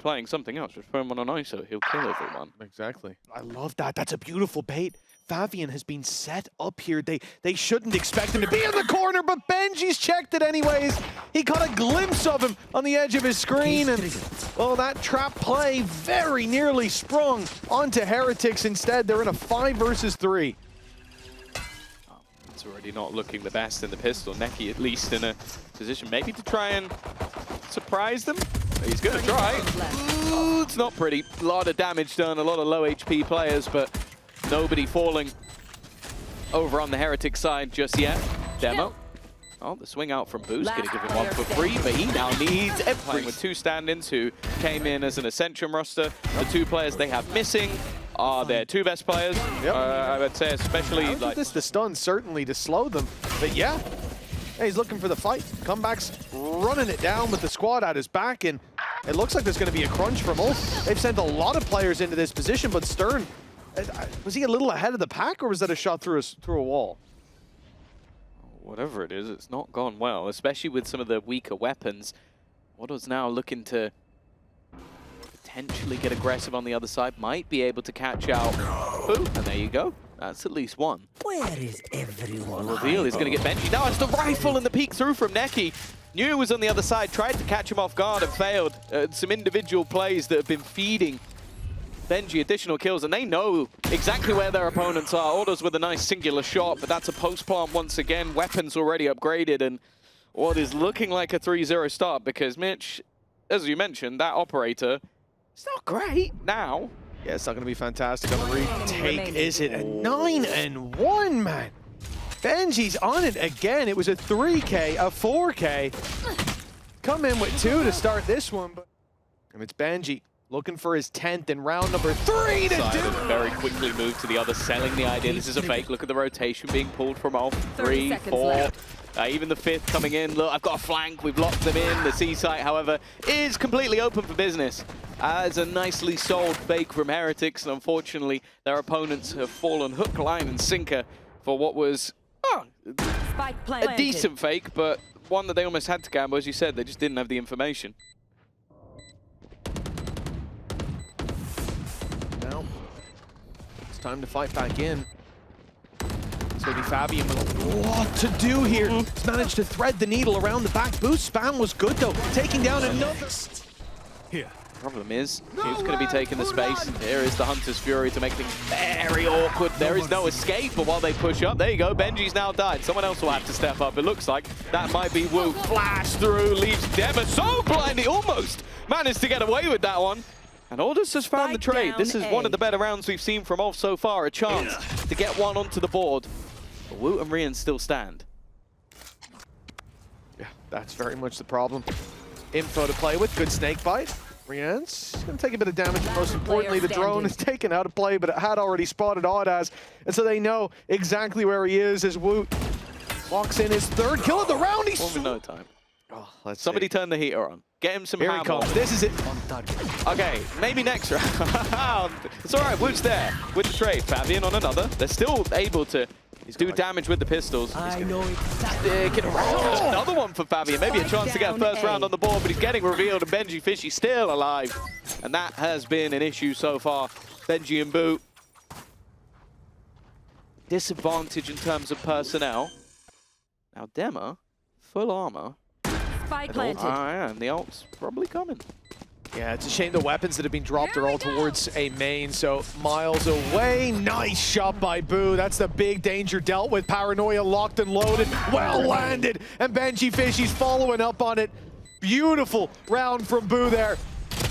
playing something else. Just put him on an ISO, he'll kill everyone. Exactly. I love that. That's a beautiful bait. Favian has been set up here. They shouldn't expect him to be in the corner, but Benji's checked it anyways. He caught a glimpse of him on the edge of his screen, and well, that trap play very nearly sprung onto Heretics. Instead, they're in a 5 versus 3. It's already not looking the best in the pistol. Nekky at least in a position maybe to try and surprise them. He's going to try. Ooh, it's not pretty. A lot of damage done, a lot of low HP players, but nobody falling over on the Heretic side just yet. Demo. Oh, the swing out from Boo's going to give him one for free, but he now needs everything with 2 stand-ins who came in as an Ascension roster. The 2 players they have missing are their 2 best players. I would say especially like this the stun certainly to slow them, but yeah, he's looking for the fight. Comeback's running it down with the squad at his back, and it looks like there's going to be a crunch from ULF. They've sent a lot of players into this position, but Stern, was he a little ahead of the pack, or was that a shot through a wall? Whatever it is, it's not gone well, especially with some of the weaker weapons. audaz now looking to potentially get aggressive on the other side, might be able to catch out Boo, and there you go. That's at least one. Where is everyone? Reveal is going to get Benji. Now it's the rifle and the peek through from nekky. Knew it was on the other side, tried to catch him off guard and failed. Some individual plays that have been feeding Benji additional kills, and they know exactly where their opponents are. audaz with a nice singular shot, but that's a post-plant once again. Weapons already upgraded, and what is looking like a 3-0 start because Mitch, as you mentioned, that operator, it's not great now. Yeah, it's not going to be fantastic on the retake, is it? A 9-1, man. Benji's on it again. It was a 3K, a 4K. Come in with 2 to start this one, but and it's Benji looking for his 10th in round number 3 to do. Very quickly moved to the other, selling the idea this is a fake. Look at the rotation being pulled from off. 3, 4. Even the 5th coming in. Look, I've got a flank. We've locked them in. The C site, however, is completely open for business. As a nicely sold fake from Heretics, and unfortunately, their opponents have fallen hook, line, and sinker for what was a decent fake, but one that they almost had to gamble. As you said, they just didn't have the information. Now, it's time to fight back in. It's going to be Favian with a lot to do here. He's managed to thread the needle around the back. Boost spam was good, though. Taking down another. Here. Problem is, who's going to be taking the space? There is the Hunter's Fury to make things very awkward. There is no escape, but while they push up, there you go. Benji's now died. Someone else will have to step up. It looks like that might be Wu. Flash through, leaves Dema so blind. He almost managed to get away with that one. And audaz has found the trade. This is one of the better rounds we've seen from ULF so far. A chance to get one onto the board. But Wu and RieNs still stand. Yeah, that's very much the problem. Info to play with. Good snake bite. RieNs going to take a bit of damage, but most importantly, the drone is taken out of play, but it had already spotted audaz, and so they know exactly where he is as Wu walks in his 3rd kill of the round. He's in no time. Oh, let's Somebody see. turn the heater on. Get him some Here hammer. he comes. This is it. Okay, maybe next round. It's all right, Wu's there with the trade. Favian on another. They're still able to do damage with the pistols. I know it. Stick it around. Another one for Favian. Maybe a chance to get a first round on the board, but he's getting revealed, and benjyfishy still alive. And that has been an issue so far. Benji and Boo. Disadvantage in terms of personnel. Now Dema, full armor. Spike planted. And the ult's probably coming. Yeah, it's a shame the weapons that have been dropped are all towards a main, so miles away. Nice shot by Boo. That's the big danger dealt with. Paranoia locked and loaded. Well landed. And benjyfishy's following up on it. Beautiful round from Boo there.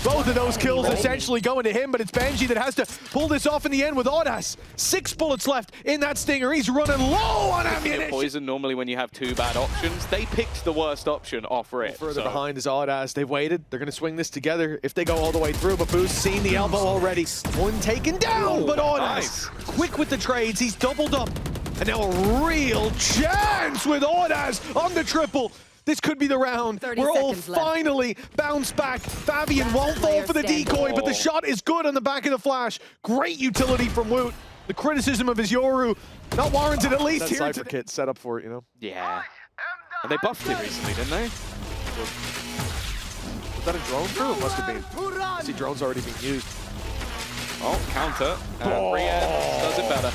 Both of those kills essentially going to him, but it's Benji that has to pull this off in the end with audaz. 6 bullets left in that stinger. He's running low on ammunition. Poison normally when you have 2 bad options. They picked the worst option off rip. Further behind is audaz. They've waited. They're going to swing this together if they go all the way through, but Boo's seen the elbow already. One taken down, but audaz quick with the trades. He's doubled up. And now a real chance with audaz on the triple. This could be the round where ULF finally bounce back. Favian won't fall for the decoy, but the shot is good on the back of the flash. Great utility from Woot. The criticism of his Yoru, not warranted at least here. Cypher kit set up for it, you know? Yeah. And they buffed it recently, didn't they? that a drone through? It must have been. I see drones already being used. Oh, counter. RieNs does it better.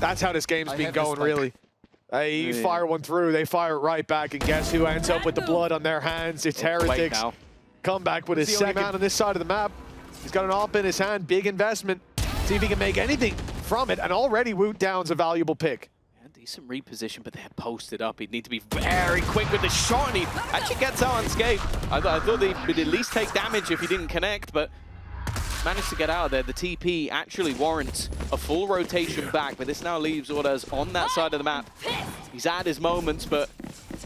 That's how this game's been going, really. You fire one through, they fire it right back, and guess who ends up with the blood on their hands? It's Heretics. Come back with his second man on this side of the map. He's got an AWP in his hand, big investment. See if he can make anything from it, and already Woot down's a valuable pick. Yeah, decent reposition, but they're posted up. He'd need to be very quick with the shot, and he actually gets out unscathed. I thought they would at least take damage if he didn't connect, but managed to get out of there. The TP actually warrants a full rotation back, but this now leaves audaz on that side of the map. He's had his moments, but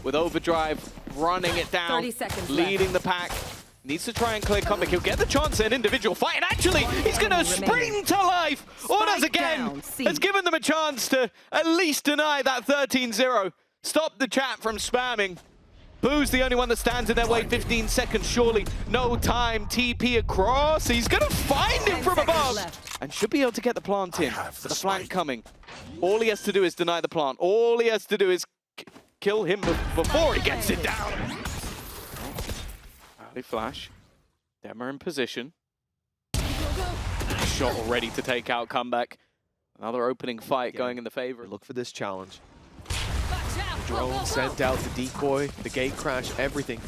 with overdrive, running it down, 30 seconds leading the pack. Needs to try and clear comeback. He'll get the chance in an individual fight, and actually, he's going to spring to life. audaz again has given them a chance to at least deny that 13-0. Stop the chat from spamming. Boo's the only one that stands in their way. 15 seconds, surely. No time. TP across. He's going to find him from above. And should be able to get the plant in. The flank coming. All he has to do is deny the plant. All he has to do is kill him before he gets it down. Early flash. Demmer in position. Shot ready to take out comeback. Another opening fight going in the favor. Look for this challenge. The drone sent out the decoy, the gate crash, everything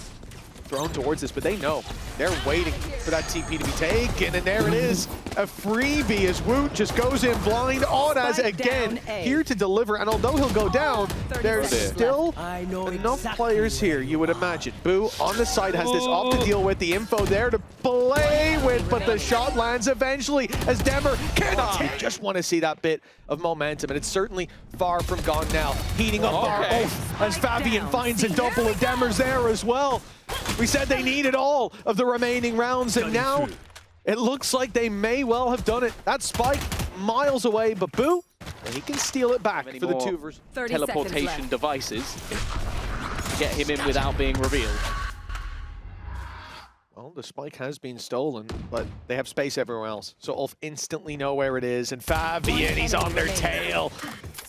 thrown towards this, but they know. They're waiting for that TP to be taken, and there it is. A freebie as Woot just goes in blind. audaz again, here to deliver, and although he'll go down, there's still enough players here, you would imagine. Boo on the side has this up to deal with, the info there to play with, but the shot lands eventually as Demmer cannot take. Just want to see that bit of momentum, and it's certainly far from gone now. Heating up our oath as Favian finds a double of Demmer's there as well. We said they needed all of the remaining rounds, and now it looks like they may well have done it. That spike miles away, but Boo, he can steal it back for the 2 versus teleportation devices. Get him in without being revealed. Well, the spike has been stolen, but they have space everywhere else. So ULF instantly know where it is, and Favian, he's on their tail.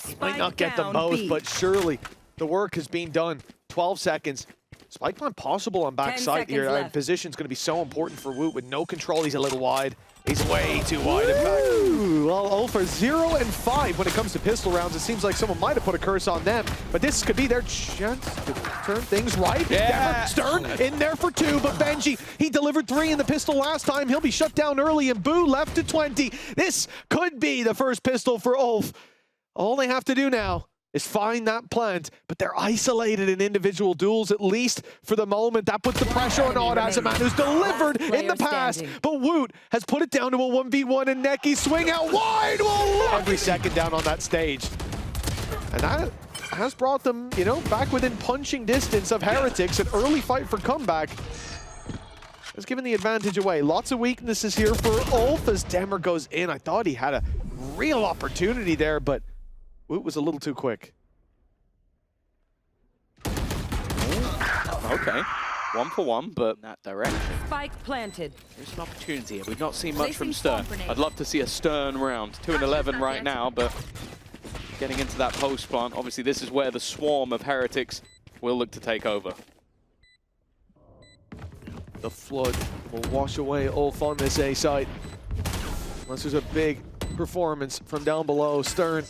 He might not get them both, but surely the work has been done. 12 seconds. Spike plant possible on backside here. Position's going to be so important for Woot with no control. He's a little wide. He's way too wide, in fact. Well, ULF are 0 and 5 when it comes to pistol rounds. It seems like someone might have put a curse on them, but this could be their chance to turn things right. Yeah. Stern in there for 2, but Benji, he delivered 3 in the pistol last time. He'll be shut down early, and Boo left to 20. This could be the first pistol for ULF. All they have to do now is find that plant, but they're isolated in individual duels, at least for the moment. That puts the pressure on audaz, a man who's delivered in the past, but Woot has put it down to a 1v1, and nekky swing out wide. Every second down on that stage. And that has brought them, you know, back within punching distance of Heretics. An early fight for comeback has given the advantage away. Lots of weaknesses here for ULF as Demmer goes in. I thought he had a real opportunity there, but Woot was a little too quick. Okay, 1 for 1, but in that direction. Spike planted. There's an opportunity here. We've not seen much from Stern. I'd love to see a Stern round. 2 and 11 right now, but getting into that post plant. Obviously, this is where the swarm of Heretics will look to take over. The flood will wash away ULF on this A site. Unless there's a big performance from down below. Stern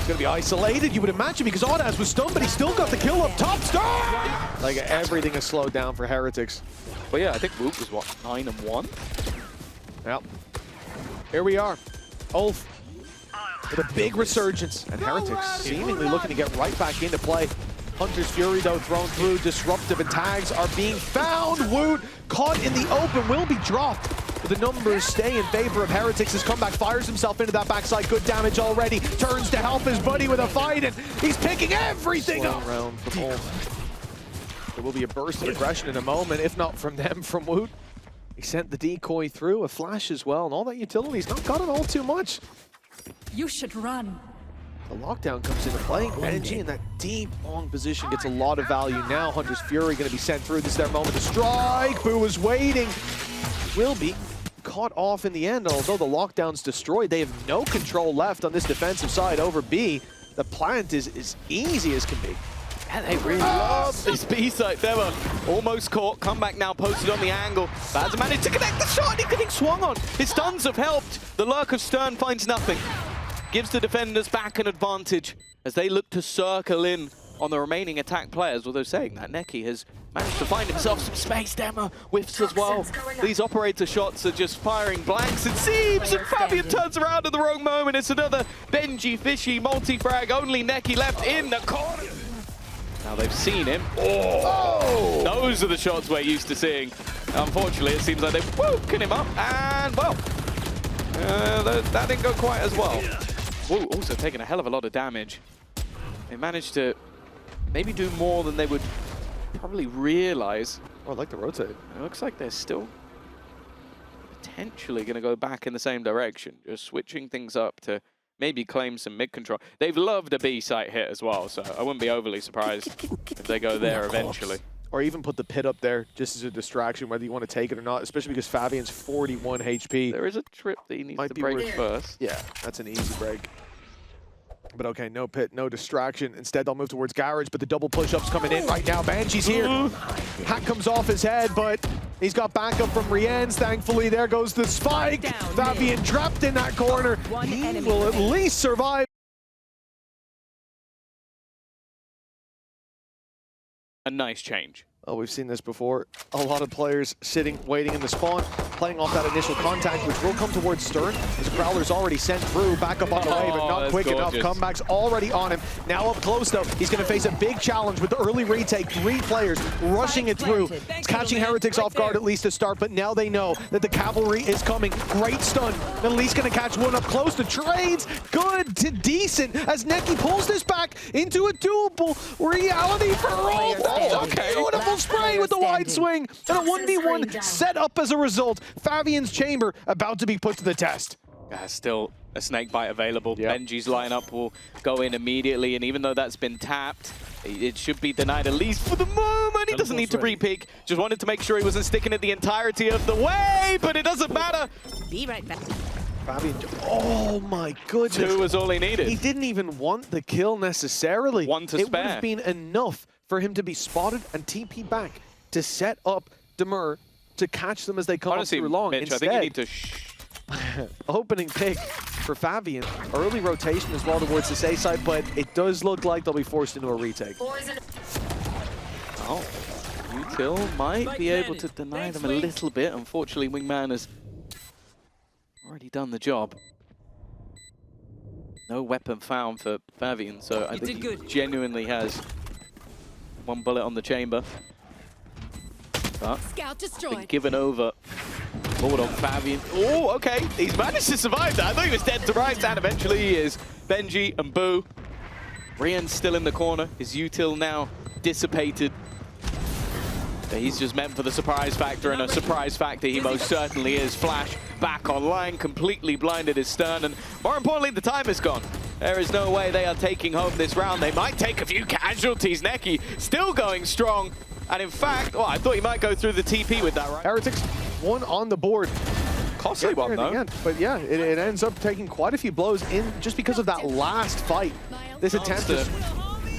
going to be isolated, you would imagine, because audaz was stunned, but he still got the kill up top. Stern! Like, everything is slowed down for Heretics. Well, yeah, I think Woot was, what, 9 and 1? Yep. Here we are. ULF with a big resurgence, and Heretics seemingly looking to get right back into play. Hunter's Fury, though, thrown through. Disruptive and tags are being found. Woot, caught in the open, will be dropped. The numbers stay in favor of Heretics. His comeback fires himself into that backside. Good damage already. Turns to help his buddy with a fight, and he's picking everything up. Round from ULF. There will be a burst of aggression in a moment, if not from them, from Woot. He sent the decoy through, a flash as well, and all that utility's not got it all too much. You should run. The lockdown comes into play. Benji in that deep, long position gets a lot of value now. Hunter's Fury going to be sent through. This is their moment to strike. Boo is waiting. Will be caught off in the end. Although the lockdown's destroyed, they have no control left on this defensive side over B. The plant is as easy as can be. Yeah, they really love this B-side demo. Almost caught, comeback now posted on the angle. Baz managed to connect the shot, and he's getting swung on. His stuns have helped. The lurk of Stern finds nothing. Gives the defenders back an advantage as they look to circle in on the remaining attack players, although saying that, nekky has managed to find himself some space. Demo whiffs as well. These operator shots are just firing blanks, it seems, and Favian turns around at the wrong moment. It's another benjyfishy multi-frag, only nekky left in the corner. Now they've seen him. Oh! Those are the shots we're used to seeing. Unfortunately, it seems like they've woken him up, and, well, that didn't go quite as well. Whoa, also taking a hell of a lot of damage. They managed to maybe do more than they would probably realize. Oh, I like the rotate. It looks like they're still potentially going to go back in the same direction, just switching things up to maybe claim some mid-control. They've loved a B-site hit as well, so I wouldn't be overly surprised if they go there eventually. Or even put the pit up there just as a distraction, whether you want to take it or not, especially because Favian's 41 HP. There is a trip that he needs to break first. Yeah, that's an easy break. But okay, no pit, no distraction. Instead, they'll move towards Garage, but the double push-up's coming in right now. Banshie's here. Hat comes off his head, but he's got backup from RieNs, thankfully. There goes the spike. Favian trapped in that corner. He will at least survive. A nice change. Oh, we've seen this before. A lot of players sitting, waiting in the spawn, playing off that initial contact, which will come towards Stern. His Growler's already sent through, back up on the way, but not quick enough. Comeback's already on him. Now up close, though. He's going to face a big challenge with the early retake. 3 players rushing it through. It's catching Heretics off guard at least to start, but now they know that the cavalry is coming. Great stun. At least going to catch one up close to trades. Good to decent as nekky pulls this back into a doable reality for all. Okay, beautiful spray with the wide swing, and a 1v1 set up as a result. Favian's chamber about to be put to the test. Still a snake bite available. Benji's lineup will go in immediately, and even though that's been tapped, it should be denied at least for the moment. He doesn't need to re-pick. Just wanted to make sure he wasn't sticking it the entirety of the way, but it doesn't matter. Be right back. Favian, oh my goodness. 2 was all he needed. He didn't even want the kill necessarily. 1 to spare. spare. It would have been enough for him to be spotted and TP back to set up Demur to catch them as they come Honestly, up through long. Mitch, Instead, I think you need to opening pick for Favian. Early rotation as well towards the safe side, but it does look like they'll be forced into a retake. Oh, Util might be able to deny them a little bit. Unfortunately, Wingman has already done the job. No weapon found for Favian, so I think he genuinely has 1 bullet on the chamber. But Scout destroyed. been given over. Forward on Favian. Oh, okay. He's managed to survive that. I thought he was dead to rights, and eventually he is. Benji and Boo. RieNs still in the corner. His util now dissipated. But he's just meant for the surprise factor, and a surprise factor he most certainly is. Flash back online, completely blinded his Stern, and more importantly, the time is gone. There is no way they are taking home this round. They might take a few casualties. Nekky still going strong. And in fact, well, I thought he might go through the TP with that, right? Heretics, 1 on the board. Costly one, though. But yeah, it ends up taking quite a few blows in just because of that last fight. This attempt to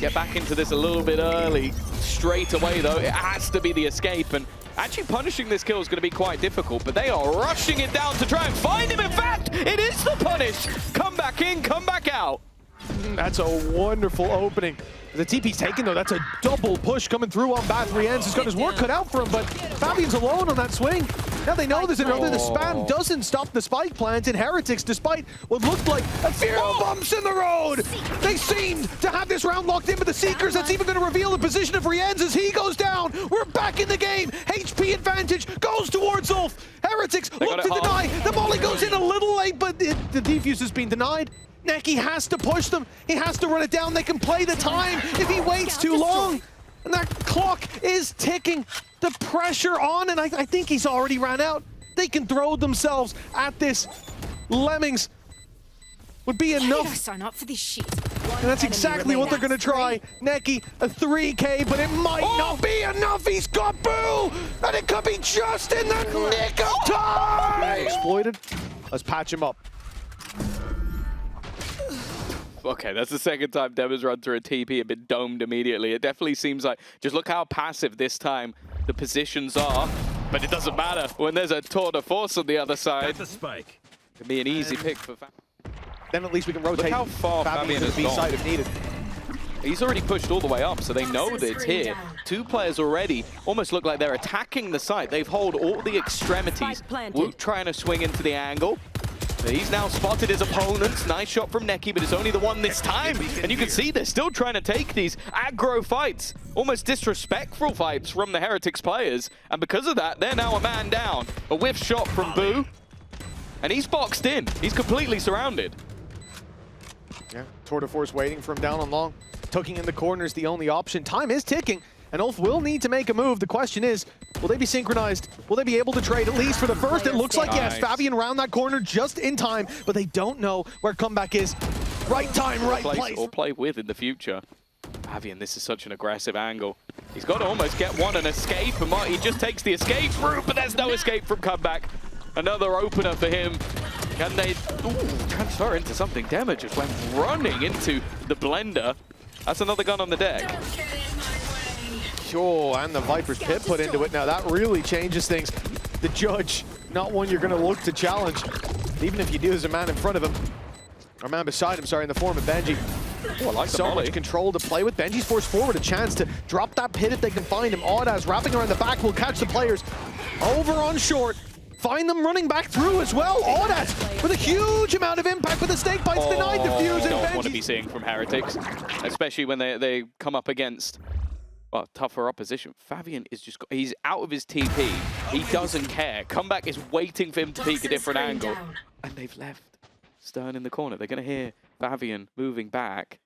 get back into this a little bit early. Straight away, though, it has to be the escape. And actually punishing this kill is going to be quite difficult, but they are rushing it down to try and find him. In fact, it is the punish. Come back in, come back out. That's a wonderful opening. The TP's taken, though. That's a double push coming through on Bath. RieNs has got his work cut out for him, but Favian's alone on that swing. Now they know there's another. The spam doesn't stop the spike plant in Heretics, despite what looked like a few bumps in the road. They seemed to have this round locked in, but the Seekers, that's even going to reveal the position of RieNs as he goes down. We're back in the game. HP advantage goes towards ULF. Heretics look to deny. The molly goes in a little late, but the defuse has been denied. nekky has to push them. He has to run it down. They can play the time if he waits too long. And that clock is ticking. The pressure on, and I think he's already ran out. They can throw themselves at this. Lemmings would be enough. Sign up for this shit. And that's exactly what they're going to try. nekky, a 3K, but it might not be enough. He's got Boo, and it could be just in the nick of time. Exploited. Let's patch him up. Okay, that's the second time Deva's run through a TP and been domed immediately. It definitely seems like, just look how passive this time the positions are. But it doesn't matter when there's a tour de force on the other side. The spike. It'd be an easy pick for Then at least we can rotate. Look how far Favian to has the B gone. side if needed. He's already pushed all the way up, so they know that it's here. Two players already almost look like they're attacking the site. They've held all the extremities. Woot trying to swing into the angle. He's now spotted his opponents. Nice shot from nekky, but it's only the one this time. And you can see they're still trying to take these aggro fights, almost disrespectful fights from the Heretics players. And because of that, they're now a man down. A whiff shot from Boo. And he's boxed in. He's completely surrounded. Yeah, tour de force waiting for him down on long. Tucking in the corner is the only option. Time is ticking, and ULF will need to make a move. The question is, will they be synchronized? Will they be able to trade at least for the first? It looks like yes. Favian round that corner just in time, but they don't know where comeback is. Right time, right place. Or play with in the future. Favian, this is such an aggressive angle. He's got to almost get one and escape, and he just takes the escape route, but there's no escape from comeback. Another opener for him. Can they transfer into something? Dema just went running into the blender. That's another gun on the deck. Sure, and the Viper's pit put into it. Now that really changes things. The judge, not one you're going to look to challenge. Even if you do, there's a man in front of him. Or man beside him, sorry, in the form of benjy. Oh, I like so much control to play with. benjy's forced forward, a chance to drop that pit if they can find him. audaz wrapping around the back will catch the players. Over on short. Find them running back through as well. audaz with a huge amount of impact, but the snake bites denied the fuse. Don't want to be seeing from Heretics, especially when they come up against, well, tougher opposition. Favian is just, he's out of his TP. He doesn't care. Comeback is waiting for him to peek a different angle. And they've left Stern in the corner. They're going to hear Favian moving back.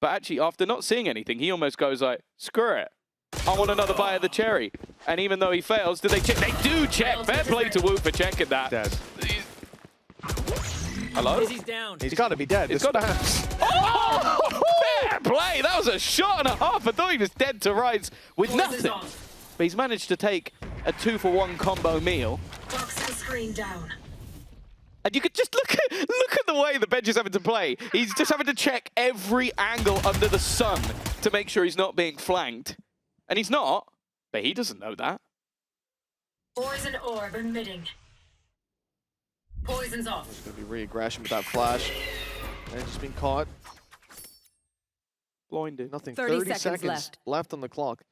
But actually, after not seeing anything, he almost goes like, screw it. I want another bite of the cherry. And even though he fails, do they check? They do check. Fair play to Woot for checking that. Dead. Hello? He's down. He's got to be dead. He's got to have. Oh! Fair play. That was a shot and a half. I thought he was dead to rights with nothing. But he's managed to take a 2-for-1 combo meal. Screen down. And you could just look at the way the bench is having to play. He's just having to check every angle under the sun to make sure he's not being flanked. And he's not, but he doesn't know that. Poison orb emitting. Poison's off. There's going to be re-aggression with that flash. And just been caught. Blinded. Nothing. 30 seconds left on the clock.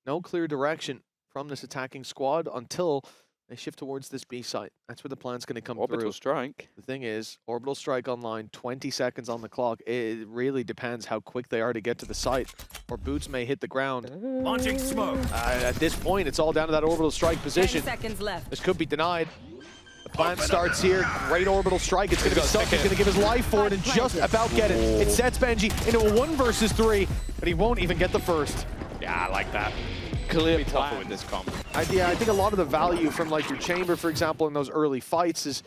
No clear direction from this attacking squad until they shift towards this B site. That's where the plan's going to come Orbital through. strike. The thing is, orbital strike online, 20 seconds on the clock. It really depends how quick they are to get to the site, or boots may hit the ground. Launching smoke. At this point, it's all down to that orbital strike position. 10 seconds left. This could be denied. The plan starts here. Great orbital strike. It's going to be stuck. He's going to give his life for it and just about get it. It sets benjy into a 1 versus 3, but he won't even get the first. Yeah, I like that. Clearly tougher with this comp. Yeah, I think a lot of the value from like your chamber, for example, in those early fights is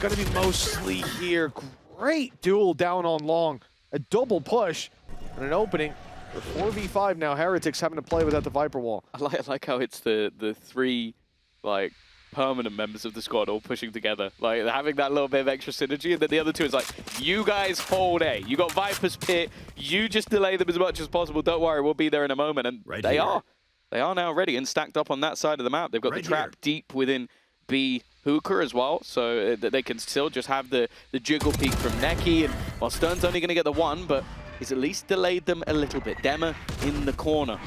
going to be mostly here. Great duel down on long. A double push and an opening. For 4v5 now, Heretics having to play without the Viper wall. I like how it's the three like permanent members of the squad all pushing together, like having that little bit of extra synergy, and then the other two is like, you guys hold A. You got Viper's pit, you just delay them as much as possible, don't worry, we'll be there in a moment. And they are now ready and stacked up on that side of the map. They've got the trap deep within B Hooker as well, so that they can still just have the jiggle peek from nekky, and while Stern's only going to get the 1, but he's at least delayed them a little bit. Dema in the corner.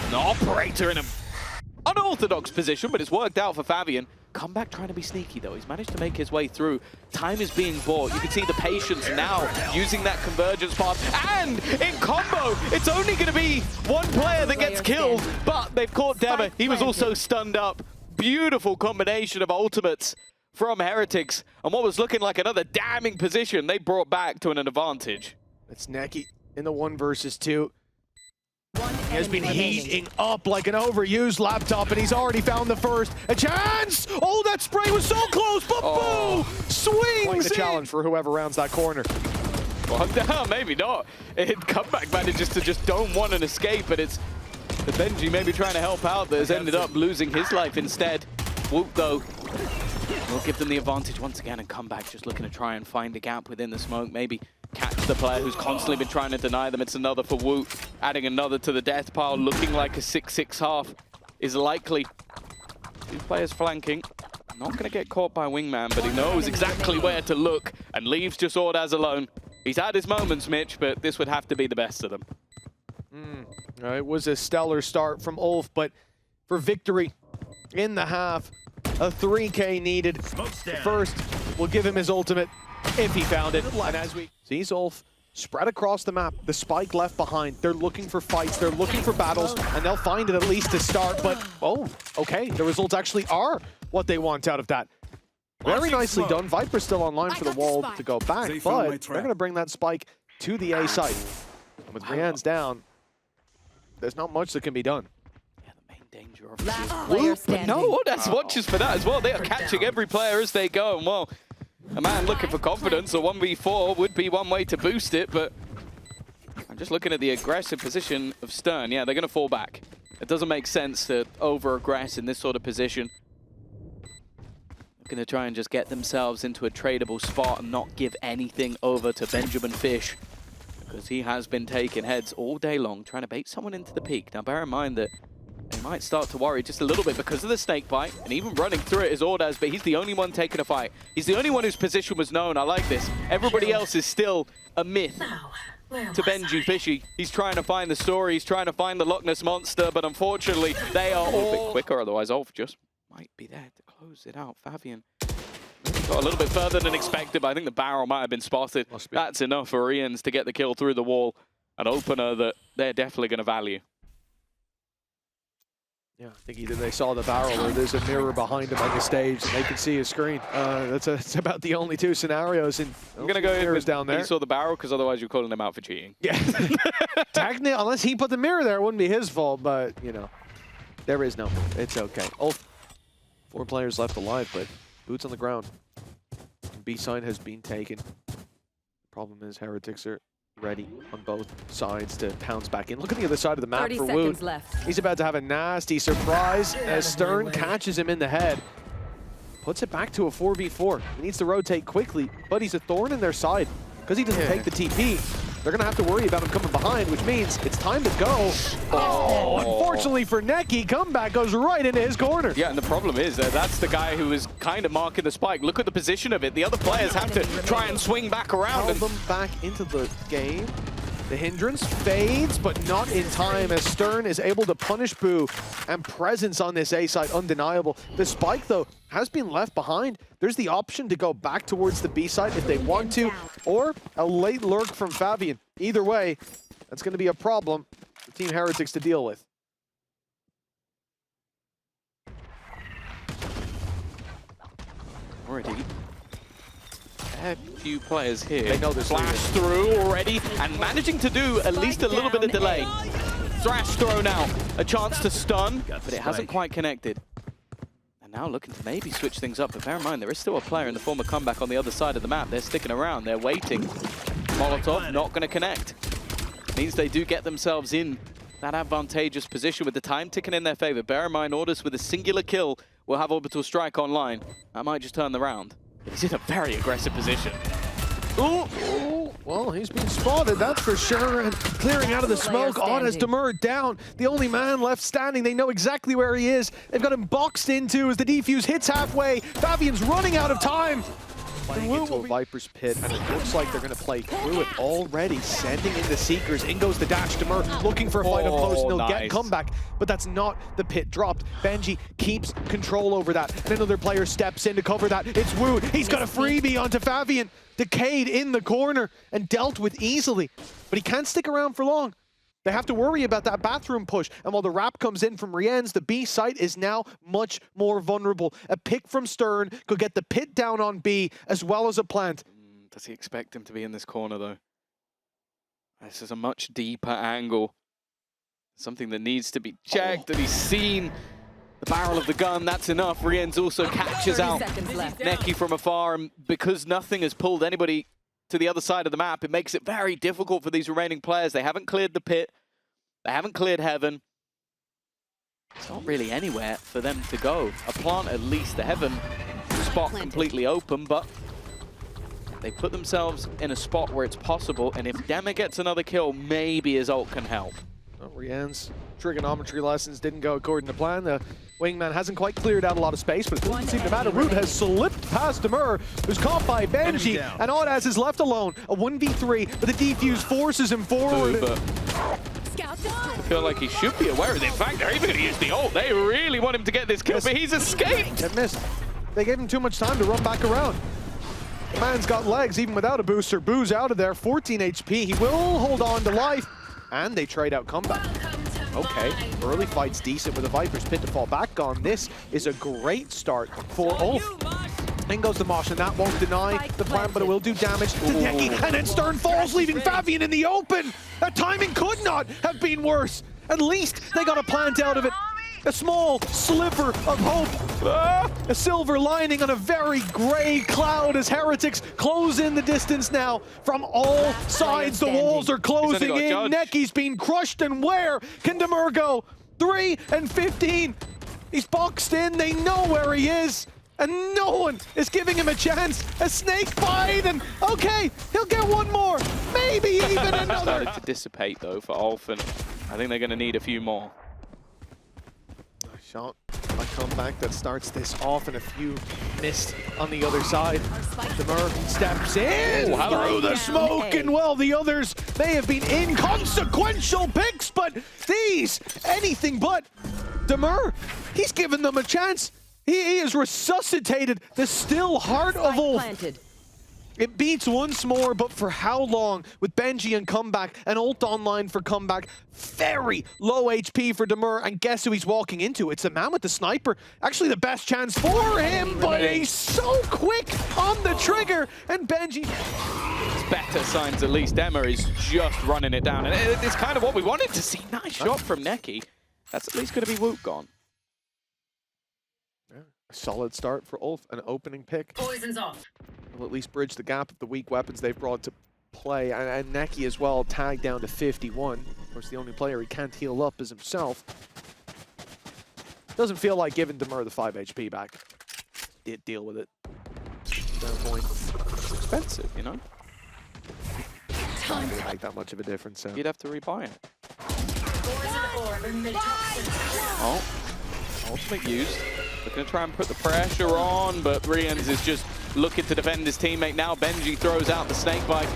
An operator in a unorthodox position, but it's worked out for Favian. Comeback trying to be sneaky though. He's managed to make his way through. Time is being bought. You can see the patience now using that convergence path. And in combo, it's only going to be one player that gets killed, but they've caught Dema. He was also stunned up. Beautiful combination of ultimates from Heretics. And what was looking like another damning position, they brought back to an advantage. It's nekky in the 1 versus 2. He has been heating up like an overused laptop, and he's already found the first. A chance! Oh, that spray was so close, but Boo swings Quite the challenge for whoever rounds that corner. Well, no, maybe not. Comeback manages to just don't want an escape, but it's the benjy maybe trying to help out that has ended up losing his life instead. Woot, though, will give them the advantage once again, and Comeback just looking to try and find a gap within the smoke, maybe the player who's constantly been trying to deny them. It's another for Woot, adding another to the death pile, looking like a 6-6 half is likely. Two players flanking. Not going to get caught by Wingman, but he knows exactly where to look and leaves just audaz alone. He's had his moments, Mitch, but this would have to be the best of them. It was a stellar start from ULF, but for victory in the half, a 3K needed. First, we'll give him his ultimate if he found it. And as we see ULF spread across the map, the spike left behind. They're looking for fights, they're looking for battles, and they'll find it at least to start. But, oh, okay, the results actually are what they want out of that. Very nicely done. Viper's still online for the wall to go back, but they're going to bring that spike to the A site. And with RieNs down, there's not much that can be done. Yeah, the main danger of But no, audaz watches for that as well. They are catching every player as they go. And well, a man looking for confidence, a 1v4 would be one way to boost it, but I'm just looking at the aggressive position of sturNN. Yeah, they're going to fall back. It doesn't make sense to over-aggress in this sort of position. Going to try and just get themselves into a tradable spot and not give anything over to benjyfishy, because he has been taking heads all day long, trying to bait someone into the peak. Now, bear in mind that they might start to worry just a little bit because of the snake bite, and even running through it is audaz, but he's the only one taking a fight. He's the only one whose position was known. I like this. Everybody else is still a myth to benjyfishy. He's trying to find the story, he's trying to find the Loch Ness Monster, but unfortunately, they are all a bit quicker, otherwise ULF just might be there to close it out. Favian got a little bit further than expected, but I think the barrel might have been spotted. That's enough for RieNs to get the kill through the wall. An opener that they're definitely going to value. Yeah, I think either they saw the barrel or there's a mirror behind him on the stage and they can see his screen. That's about the only two scenarios. And I'm going to go mirrors down there. He saw the barrel because otherwise you're calling him out for cheating. Yeah. Technically, unless he put the mirror there, it wouldn't be his fault, but, you know, there is no. It's okay. ULF, 4 players left alive, but boots on the ground. B side has been taken. Problem is Heretics are ready on both sides to pounce back in. Look at the other side of the map for Woot. He's about to have a nasty surprise as sturNN catches him in the head. Puts it back to a 4v4. He needs to rotate quickly, but he's a thorn in their side. Because he doesn't take the TP, they're going to have to worry about him coming behind, which means it's time to go. Oh, unfortunately for nekky, comeback goes right into his corner. Yeah, and the problem is that that's the guy who is kind of marking the spike. Look at the position of it. The other players have to try and swing back around. Hold them back into the game. The hindrance fades, but not in time, as sturNN is able to punish Boo, and presence on this A site undeniable. The spike, though, has been left behind. There's the option to go back towards the B site if they want to, or a late lurk from Favian. Either way, that's going to be a problem for Team Heretics to deal with. Already. A few players here. They know this. Flash through already and managing to do at least a little bit of delay. Thrash thrown out. A chance to stun, but it hasn't quite connected. And now looking to maybe switch things up, but bear in mind there is still a player in the form of comeback on the other side of the map. They're sticking around, they're waiting. Molotov not going to connect. Means they do get themselves in that advantageous position with the time ticking in their favor. Bear in mind, audaz with a singular kill will have orbital strike online. That might just turn the round. He's in a very aggressive position. Ooh, well, he's been spotted, that's for sure. And clearing out of the smoke, audaz demurred down. The only man left standing. They know exactly where he is. They've got him boxed into as the defuse hits halfway. Favian's running out of time. Playing into a Viper's pit, and it looks like they're going to play through it already, sending in the Seekers. In goes the dash. Demur looking for a fight up close, and they'll get comeback, but that's not the pit dropped. Benji keeps control over that, and another player steps in to cover that. It's Woot. He's got a freebie onto Favian. Decayed in the corner and dealt with easily, but he can't stick around for long. They have to worry about that bathroom push. And while the wrap comes in from RieNs, the B site is now much more vulnerable. A pick from sturNN could get the pit down on B as well as a plant. Does he expect him to be in this corner, though? This is a much deeper angle. Something that needs to be checked, and he's seen the barrel of the gun. That's enough. RieNs also catches out nekky from afar, and because nothing has pulled anybody to the other side of the map, it makes it very difficult for these remaining players. They haven't cleared the pit. They haven't cleared heaven. It's not really anywhere for them to go. A plant at least, the heaven spot completely open, but They put themselves in a spot where it's possible, and if Dema gets another kill, maybe his ult can help. Well, RieNs trigonometry lessons didn't go according to plan. The wingman hasn't quite cleared out a lot of space, but it doesn't seem to matter. Root has slipped past Demur, who's caught by Benji, and audaz is left alone. A 1v3, but the defuse forces him forward. Scout down. I feel like he should be aware of it. In fact, they're even going to use the ult. They really want him to get this kill, but he's escaped. It missed. They gave him too much time to run back around. The man's got legs even without a booster. Boo's out of there, 14 HP. He will hold on to life, and they trade out comeback. Okay, early fight's decent with the Viper's Pit to fall back on. This is a great start for ULF. In goes the Mosh, and that won't deny the plan, but it will do damage to nekky. And then Stern falls, leaving Favian in the open. That timing could not have been worse. At least they got a plant out of it. A small sliver of hope. A silver lining on a very gray cloud as Heretics close in the distance now. From all sides, the walls are closing in. Nekky's been crushed, and where can Demur go? 3 and 15. He's boxed in. They know where he is. And no one is giving him a chance. A snake bite, and okay, he'll get one more. Maybe even another. Started to dissipate, though, for ULF, and I think they're going to need a few more. Shot by comeback that starts this off, and a few missed on the other side. Demur steps in through the smoke, and well, the others may have been inconsequential picks, but these, anything but. Demur, he's given them a chance. He has resuscitated the still heart of ULF. It beats once more, but for how long? With Benji and comeback, and ult online for comeback. Very low HP for Demur, and guess who he's walking into? It's a man with the sniper. Actually, the best chance for him, but he's so quick on the trigger, and Benji... It's better signs at least. Dema is just running it down, and it's kind of what we wanted to see. Nice shot from nekky. That's at least going to be Woot gone. Yeah, a solid start for ULF, an opening pick. Poison's off. Will at least bridge the gap of the weak weapons they've brought to play. And nekky as well, tagged down to 51. Of course, the only player he can't heal up is himself. Doesn't feel like giving Demur the 5 HP back. Did deal with it. No point. It's expensive, you know? Not gonna make that much of a difference. So. You'd have to rebuy it. Poison orb in mid-top. Oh, ultimate used. Looking to try and put the pressure on, but RieNs is just looking to defend his teammate now. Benji throws out the snake bite.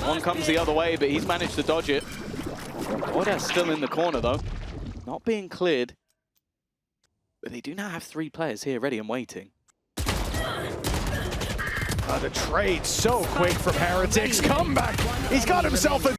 One comes the other way, but he's managed to dodge it. audaz still in the corner, though. Not being cleared. But they do now have 3 players here ready and waiting. The trade so quick from Heretics. Comeback. He's got himself a